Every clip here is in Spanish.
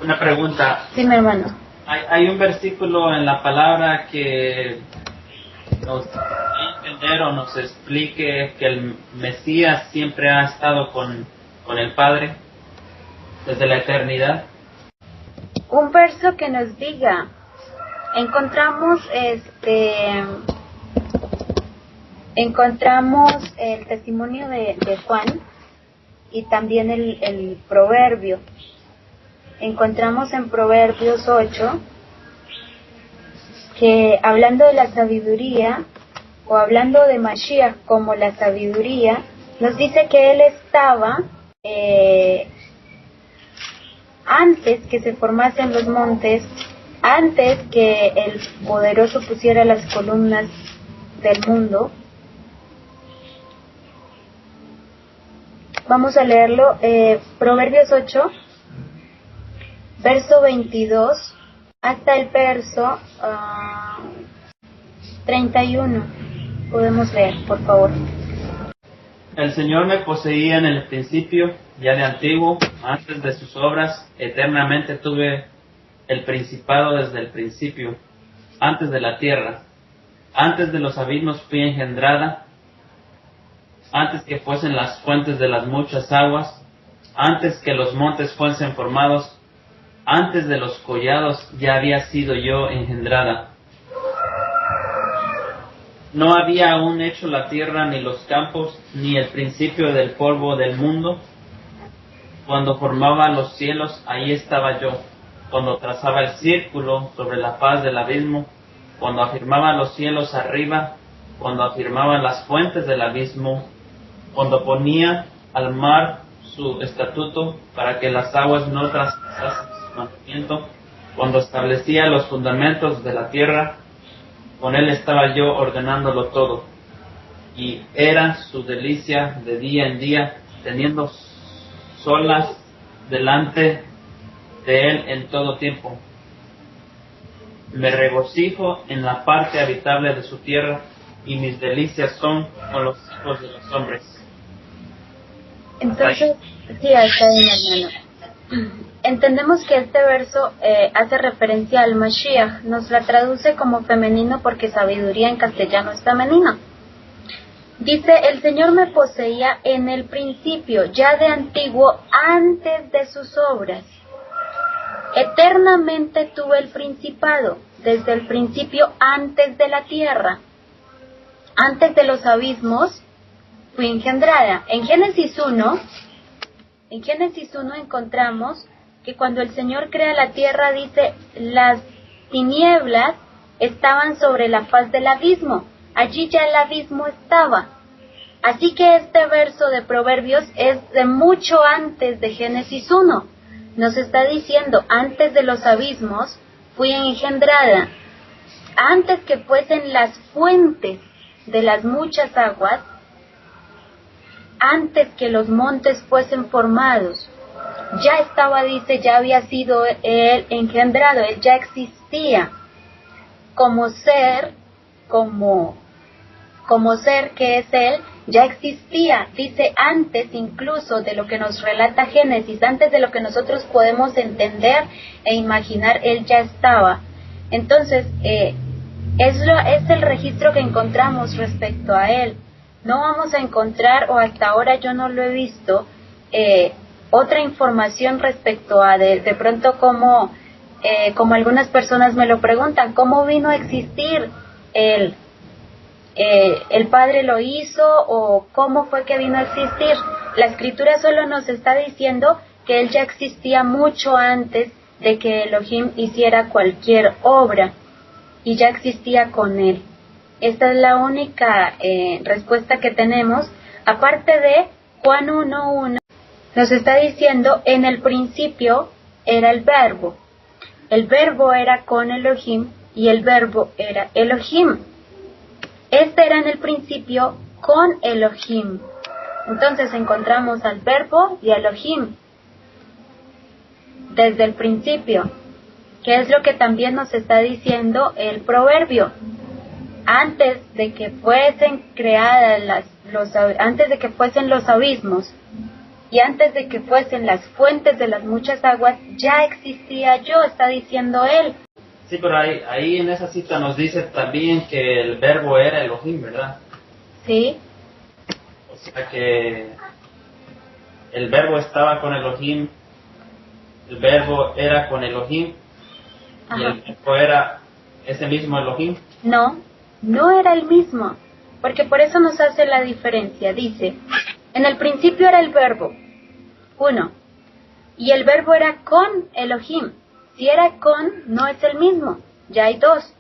Una pregunta. Sí, mi hermano. Hay un versículo en la palabra que nos da a entender o nos explique que el Mesías siempre ha estado con el Padre desde la eternidad. Un verso que nos diga. Encontramos el testimonio de Juan y también el proverbio. Encontramos en Proverbios 8 que hablando de la sabiduría o hablando de Mashiach como la sabiduría, nos dice que él estaba antes que se formasen los montes, antes que el poderoso pusiera las columnas del mundo. Vamos a leerlo, Proverbios 8, verso 22 hasta el verso 31. Podemos leer, por favor. El Señor me poseía en el principio, ya de antiguo, antes de sus obras, eternamente tuve el principado desde el principio, antes de la tierra, antes de los abismos fui engendrada, antes que fuesen las fuentes de las muchas aguas, antes que los montes fuesen formados, antes de los collados ya había sido yo engendrada. No había aún hecho la tierra ni los campos, ni el principio del polvo del mundo. Cuando formaba los cielos, ahí estaba yo. Cuando trazaba el círculo sobre la faz del abismo, cuando afirmaba los cielos arriba, cuando afirmaba las fuentes del abismo, cuando ponía al mar su estatuto para que las aguas no traspasasen su mandamiento, cuando establecía los fundamentos de la tierra, con él estaba yo ordenándolo todo, y era su delicia de día en día, teniendo solas delante de él en todo tiempo. Me regocijo en la parte habitable de su tierra, y mis delicias son con los hijos de los hombres. Entonces, sí, hasta ahí, hermano. Entendemos que este verso hace referencia al Mashiach, nos la traduce como femenino porque sabiduría en castellano es femenino. Dice, el Señor me poseía en el principio, ya de antiguo, antes de sus obras. Eternamente tuve el principado, desde el principio, antes de la tierra, antes de los abismos, fui engendrada. En Génesis 1 encontramos que cuando el Señor crea la tierra, dice, las tinieblas estaban sobre la faz del abismo. Allí ya el abismo estaba. Así que este verso de Proverbios es de mucho antes de Génesis 1. Nos está diciendo, antes de los abismos fui engendrada. Antes que fuesen las fuentes de las muchas aguas, antes que los montes fuesen formados, ya estaba, dice, ya había sido él engendrado, él ya existía como ser, como ser que es él, ya existía, dice, antes incluso de lo que nos relata Génesis, antes de lo que nosotros podemos entender e imaginar, él ya estaba. Entonces, es el registro que encontramos respecto a él. No vamos a encontrar, o hasta ahora yo no lo he visto, otra información respecto a de pronto como algunas personas me lo preguntan, ¿cómo vino a existir él? ¿El Padre lo hizo o cómo fue que vino a existir? La Escritura solo nos está diciendo que él ya existía mucho antes de que Elohim hiciera cualquier obra y ya existía con él. Esta es la única respuesta que tenemos, aparte de Juan 1:1, nos está diciendo, en el principio era el verbo era con Elohim y el verbo era Elohim. Este era en el principio con Elohim. Entonces encontramos al verbo y a Elohim desde el principio, que es lo que también nos está diciendo el proverbio. Antes de que fuesen creadas antes de que fuesen los abismos, y antes de que fuesen las fuentes de las muchas aguas, ya existía yo, está diciendo él. Sí, pero ahí en esa cita nos dice también que el verbo era Elohim, ¿verdad? Sí. O sea que el verbo estaba con Elohim, el verbo era con Elohim, y el verbo era ese mismo Elohim. No, no era el mismo, porque por eso nos hace la diferencia. Dice, en el principio era el verbo, 1, y el verbo era con Elohim. Si era con, no es el mismo, ya hay 2.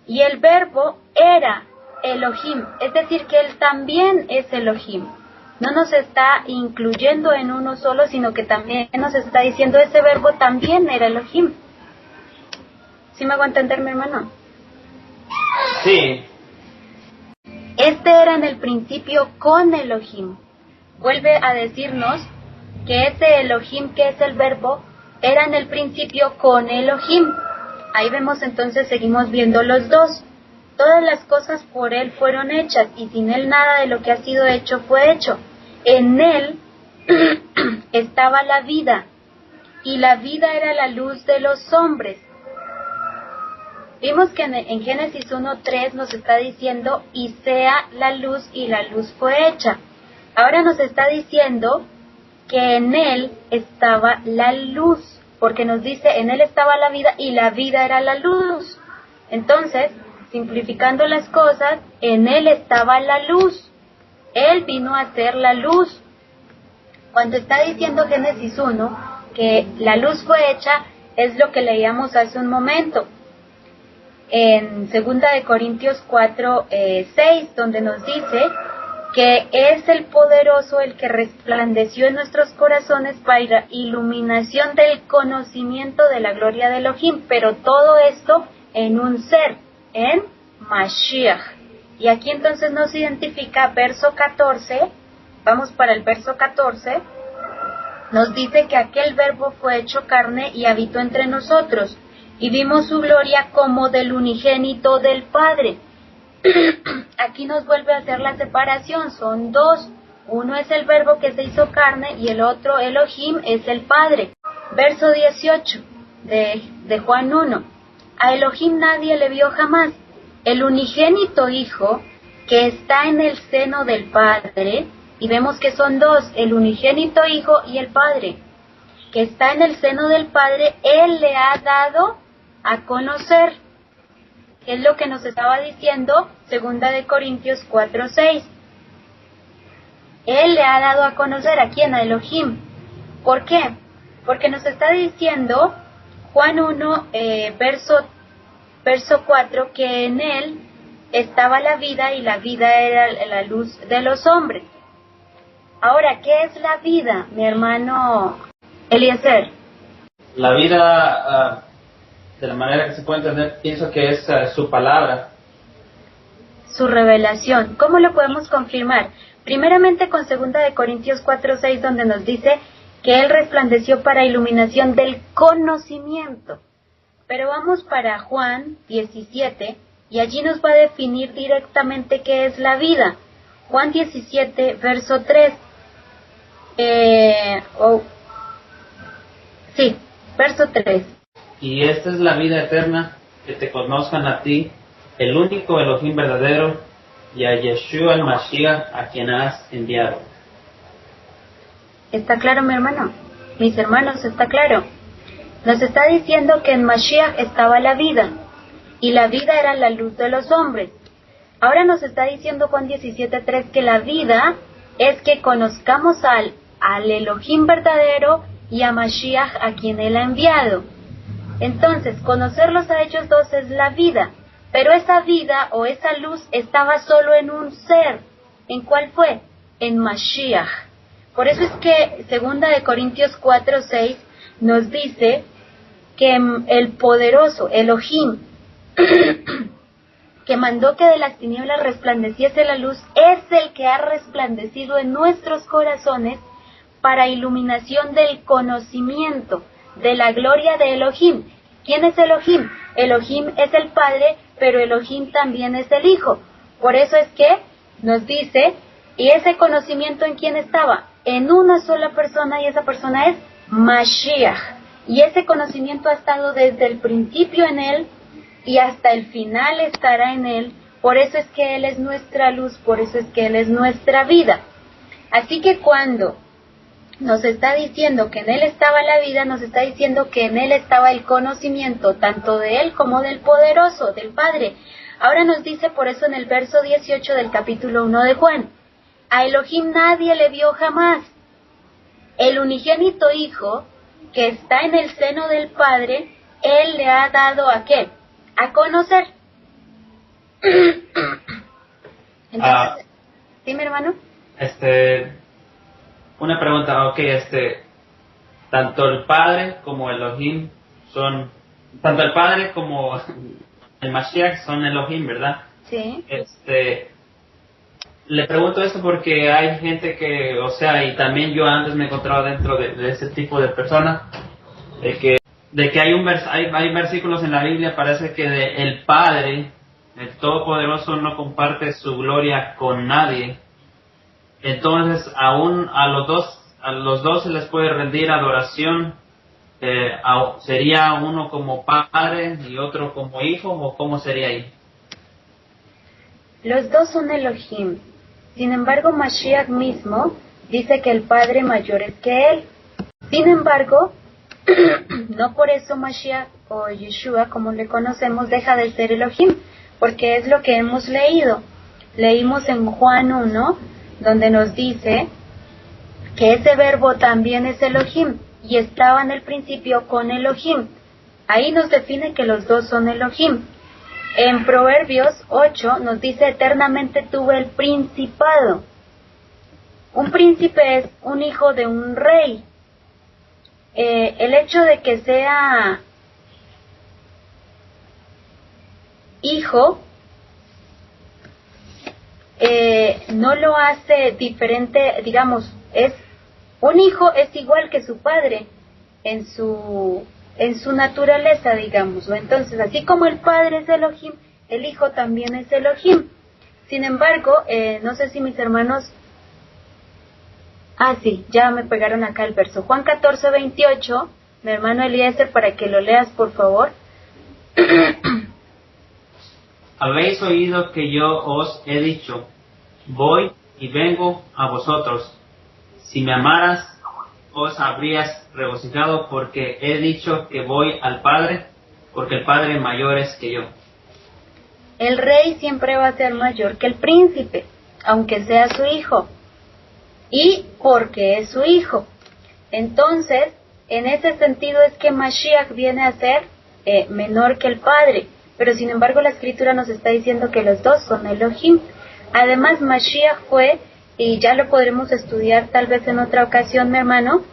Y el verbo era Elohim, es decir, que él también es Elohim. No nos está incluyendo en uno solo, sino que también nos está diciendo ese verbo también era Elohim. ¿Sí me hago entender, mi hermano? Sí. Este era en el principio con Elohim. Vuelve a decirnos que ese Elohim, que es el verbo, era en el principio con Elohim. Ahí vemos entonces, seguimos viendo los dos. Todas las cosas por él fueron hechas, y sin él nada de lo que ha sido hecho fue hecho. En él estaba la vida, y la vida era la luz de los hombres. Vimos que en Génesis 1:3 nos está diciendo, y sea la luz, y la luz fue hecha. Ahora nos está diciendo que en él estaba la luz, porque nos dice, en él estaba la vida, y la vida era la luz. Entonces, simplificando las cosas, en él estaba la luz. Él vino a ser la luz. Cuando está diciendo Génesis 1 que la luz fue hecha, es lo que leíamos hace un momento. En 2 de Corintios 4:6, donde nos dice que es el poderoso el que resplandeció en nuestros corazones para iluminación del conocimiento de la gloria de Elohim, pero todo esto en un ser, en Mashiach. Y aquí entonces nos identifica verso 14, vamos para el verso 14, nos dice que aquel verbo fue hecho carne y habitó entre nosotros, y vimos su gloria como del unigénito del Padre. Aquí nos vuelve a hacer la separación, son dos. Uno es el verbo que se hizo carne y el otro, Elohim, es el Padre. Verso 18 de Juan 1. A Elohim nadie le vio jamás. El unigénito Hijo que está en el seno del Padre, y vemos que son dos, el unigénito Hijo y el Padre, que está en el seno del Padre, Él le ha dado a conocer. Es lo que nos estaba diciendo 2 de Corintios 4:6. Él le ha dado a conocer a quién, a Elohim. ¿Por qué? Porque nos está diciendo Juan 1, verso 4, que en él estaba la vida y la vida era la luz de los hombres. Ahora, ¿qué es la vida, mi hermano Eliezer? La vida, de la manera que se puede entender, pienso que es su palabra. Su revelación. ¿Cómo lo podemos confirmar? Primeramente con 2 de Corintios 4:6, donde nos dice que Él resplandeció para iluminación del conocimiento. Pero vamos para Juan 17, y allí nos va a definir directamente qué es la vida. Juan 17, verso 3. Verso 3. Y esta es la vida eterna, que te conozcan a ti, el único Elohim verdadero, y a Yeshua el Mashiach, a quien has enviado. ¿Está claro, mi hermano? Mis hermanos, ¿está claro? Nos está diciendo que en Mashiach estaba la vida, y la vida era la luz de los hombres. Ahora nos está diciendo Juan 17:3 que la vida es que conozcamos al Elohim verdadero y a Mashiach, a quien Él ha enviado. Entonces, conocerlos a ellos dos es la vida, pero esa vida o esa luz estaba solo en un ser. ¿En cuál fue? En Mashiach. Por eso es que 2 de Corintios 4:6 nos dice que el poderoso Elohim que mandó que de las tinieblas resplandeciese la luz, es el que ha resplandecido en nuestros corazones para iluminación del conocimiento de la gloria de Elohim. ¿Quién es Elohim? Elohim es el Padre, pero Elohim también es el Hijo. Por eso es que nos dice, ¿y ese conocimiento en quién estaba? en una sola persona, y esa persona es Mashiach. Y ese conocimiento ha estado desde el principio en Él y hasta el final estará en Él. Por eso es que Él es nuestra luz, por eso es que Él es nuestra vida. Así que cuando nos está diciendo que en Él estaba la vida, nos está diciendo que en Él estaba el conocimiento, tanto de Él como del Poderoso, del Padre. Ahora nos dice por eso en el verso 18 del capítulo 1 de Juan: a Elohim nadie le vio jamás. El unigénito Hijo, que está en el seno del Padre, Él le ha dado ¿a qué? A conocer. Entonces, ¿sí, mi hermano? Una pregunta, tanto el Padre como Elohim tanto el Padre como el Mashiach son Elohim, ¿verdad? Sí. Le pregunto esto porque hay gente que, y también yo antes me he encontrado dentro de ese tipo de personas, de que hay versículos en la Biblia, parece que el Padre, el Todopoderoso, no comparte su gloria con nadie. Entonces, aún a los dos se les puede rendir adoración. ¿Sería uno como padre y otro como hijo, o cómo sería ahí? Los dos son Elohim. Sin embargo, Mashiach mismo dice que el Padre mayor es que Él. Sin embargo, no por eso Mashiach o Yeshua, como le conocemos, deja de ser Elohim, porque es lo que hemos leído. Leímos en Juan 1, donde nos dice que ese verbo también es Elohim, y estaba en el principio con Elohim. Ahí nos define que los dos son Elohim. En Proverbios 8 nos dice: eternamente tuve el principado. Un príncipe es un hijo de un rey. El hecho de que sea hijo no lo hace diferente, digamos, un hijo es igual que su padre en su naturaleza, digamos. Entonces, así como el Padre es Elohim, el Hijo también es Elohim. Sin embargo, no sé si mis hermanos... sí, ya me pegaron acá el verso. Juan 14:28, mi hermano Eliezer, para que lo leas, por favor. Habéis oído que yo os he dicho: voy y vengo a vosotros. Si me amaras, os habrías regocijado, porque he dicho que voy al Padre, porque el Padre mayor es que yo. El rey siempre va a ser mayor que el príncipe, aunque sea su hijo, y porque es su hijo. Entonces, en ese sentido es que Mashiach viene a ser menor que el Padre, pero sin embargo la Escritura nos está diciendo que los dos son Elohim. Además, Mashiach fue, y ya lo podremos estudiar tal vez en otra ocasión, mi hermano,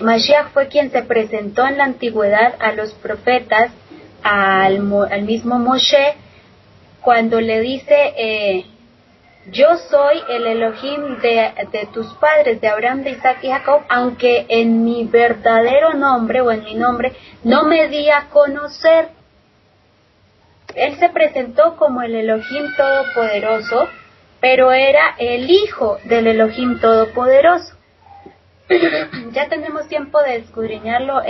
Mashiach fue quien se presentó en la antigüedad a los profetas, al mismo Moshe, cuando le dice, yo soy el Elohim de tus padres, de Abraham, de Isaac y Jacob, aunque en mi verdadero nombre o en mi nombre no me di a conocer. Él se presentó como el Elohim Todopoderoso, pero era el hijo del Elohim Todopoderoso. Ya tendremos tiempo de escudriñarlo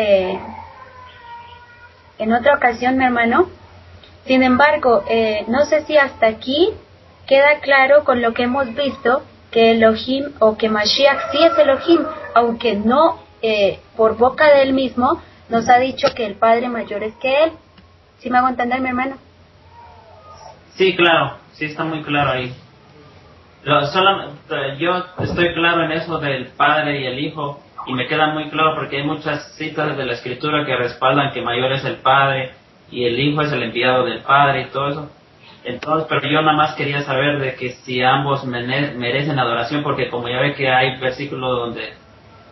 en otra ocasión, mi hermano. Sin embargo, no sé si hasta aquí queda claro con lo que hemos visto, que Elohim o que Mashiach sí es Elohim, aunque no por boca de él mismo nos ha dicho que el Padre mayor es que él. ¿Sí me hago entender, mi hermano? Sí, claro, sí está muy claro ahí. Yo estoy claro en eso del Padre y el Hijo, y me queda muy claro porque hay muchas citas de la Escritura que respaldan que mayor es el Padre y el Hijo es el enviado del Padre y todo eso. Entonces, pero yo nada más quería saber de que si ambos merecen adoración, porque como ya ve que hay versículos donde,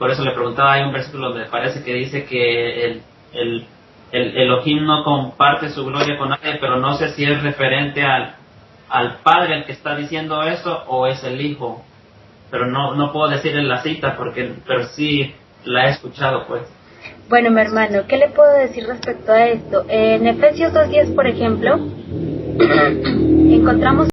por eso le preguntaba, hay un versículo donde parece que dice que el Elohim no comparte su gloria con nadie, pero no sé si es referente al Padre el que está diciendo eso o es el Hijo, pero no puedo decir en la cita pero sí la he escuchado, pues. Bueno, mi hermano, ¿qué le puedo decir respecto a esto? En Efesios 2:10, por ejemplo, encontramos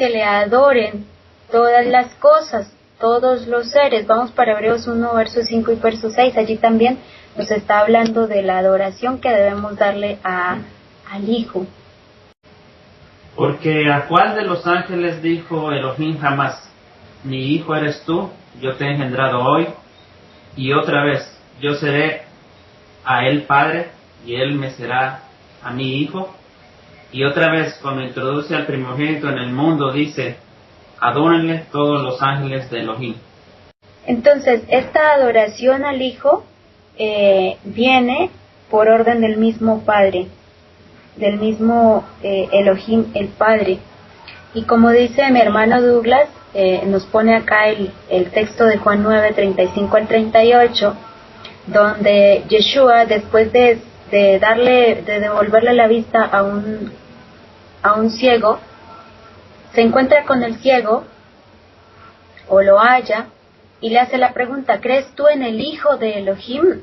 que le adoren todas las cosas, todos los seres. Vamos para Hebreos 1, verso 5 y verso 6. Allí también nos está hablando de la adoración que debemos darle al Hijo. Porque ¿a cuál de los ángeles dijo Elohim jamás: mi hijo eres tú, yo te he engendrado hoy? Y otra vez, yo seré a él padre, y él me será a mi hijo. Y otra vez, cuando introduce al primogénito en el mundo, dice: adórenle todos los ángeles de Elohim. Entonces, esta adoración al Hijo viene por orden del mismo Padre, del mismo Elohim, el Padre. Y como dice mi hermano Douglas, nos pone acá el texto de Juan 9, 35 al 38, donde Yeshua, después de devolverle la vista a un ciego, se encuentra con el ciego, o lo halla, y le hace la pregunta: ¿crees tú en el Hijo de Elohim?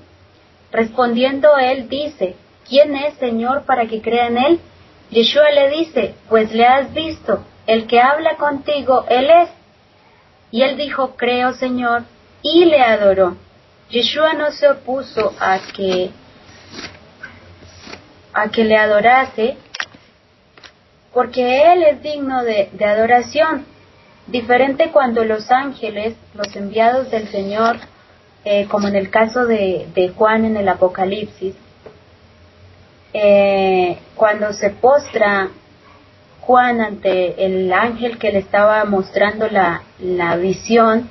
Respondiendo él dice: ¿quién es, Señor, para que crea en él? Yeshua le dice: pues le has visto, el que habla contigo, él es. Y él dijo: creo, Señor, y le adoró. Yeshua no se opuso a que le adorase, porque él es digno de adoración. Diferente cuando los ángeles, los enviados del Señor, como en el caso de Juan en el Apocalipsis, cuando se postra Juan ante el ángel que le estaba mostrando la visión,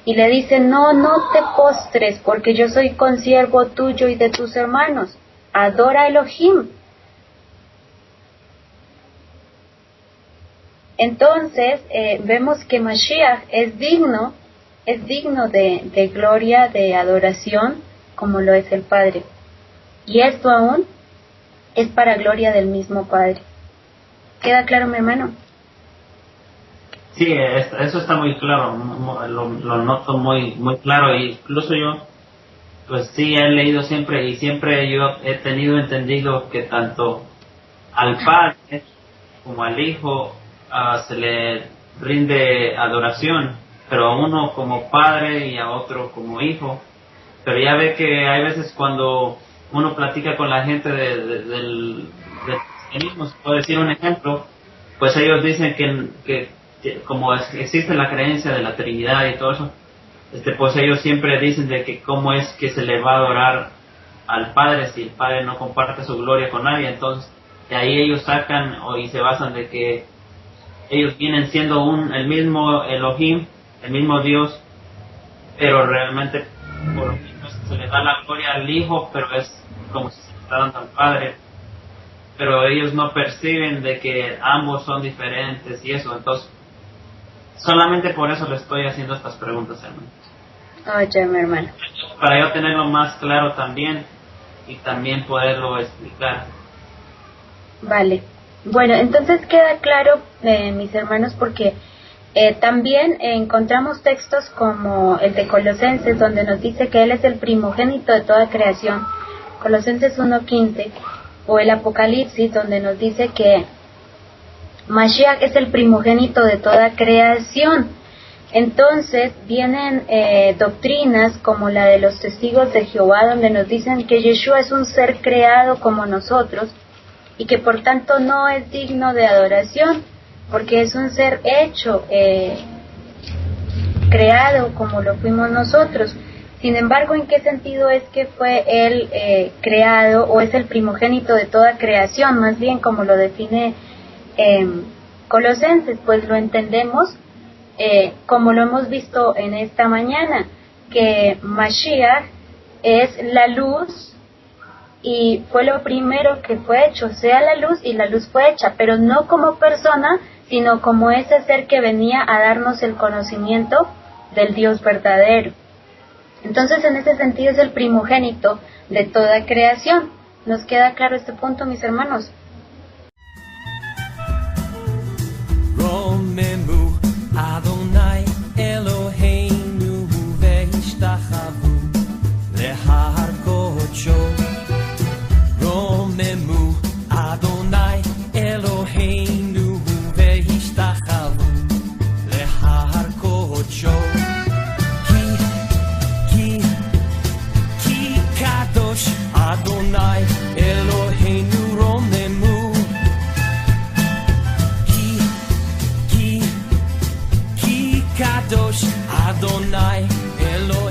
y le dice: no te postres, porque yo soy consiervo tuyo y de tus hermanos, adora a Elohim. Entonces vemos que Mashiach es digno de gloria, de adoración, como lo es el Padre. Y esto aún es para gloria del mismo Padre. ¿Queda claro, mi hermano? Sí, eso está muy claro, lo noto muy claro. E incluso yo, pues sí, he leído siempre, y siempre yo he tenido entendido que tanto al Padre como al Hijo se le rinde adoración, pero a uno como padre y a otro como hijo. Pero ya ve que hay veces cuando uno platica con la gente del cristianismo, se puede decir un ejemplo, pues ellos dicen que como existe la creencia de la Trinidad y todo eso, pues ellos siempre dicen de que cómo es que se le va a adorar al Padre si el Padre no comparte su gloria con nadie. Entonces de ahí ellos sacan y se basan de que ellos vienen siendo el mismo Elohim, el mismo Dios, pero realmente por lo mismo se le da la gloria al Hijo, pero es como si se le está dando al Padre. Pero ellos no perciben de que ambos son diferentes y eso. Entonces, solamente por eso le estoy haciendo estas preguntas, hermano. Oye, mi hermano. Para yo tenerlo más claro también y también poderlo explicar. Vale. Bueno, entonces queda claro, mis hermanos, porque también encontramos textos como el de Colosenses, donde nos dice que Él es el primogénito de toda creación, Colosenses 1:15, o el Apocalipsis, donde nos dice que Mashiach es el primogénito de toda creación. Entonces vienen doctrinas como la de los testigos de Jehová, donde nos dicen que Yeshua es un ser creado como nosotros, y que por tanto no es digno de adoración, porque es un ser hecho, creado como lo fuimos nosotros. Sin embargo, ¿en qué sentido es que fue él creado, o es el primogénito de toda creación? Más bien, como lo define Colosenses, pues lo entendemos como lo hemos visto en esta mañana, que Mashiach es la luz, y fue lo primero que fue hecho, sea la luz, y la luz fue hecha, pero no como persona, sino como ese ser que venía a darnos el conocimiento del Dios verdadero. Entonces, en ese sentido es el primogénito de toda creación. ¿Nos queda claro este punto, mis hermanos? Romemu Adonai Eloheinu ve'ishtachavu lehar kodsho. Romemu Adonai Eloheinu ve'ishtachavu Adonai Elohim.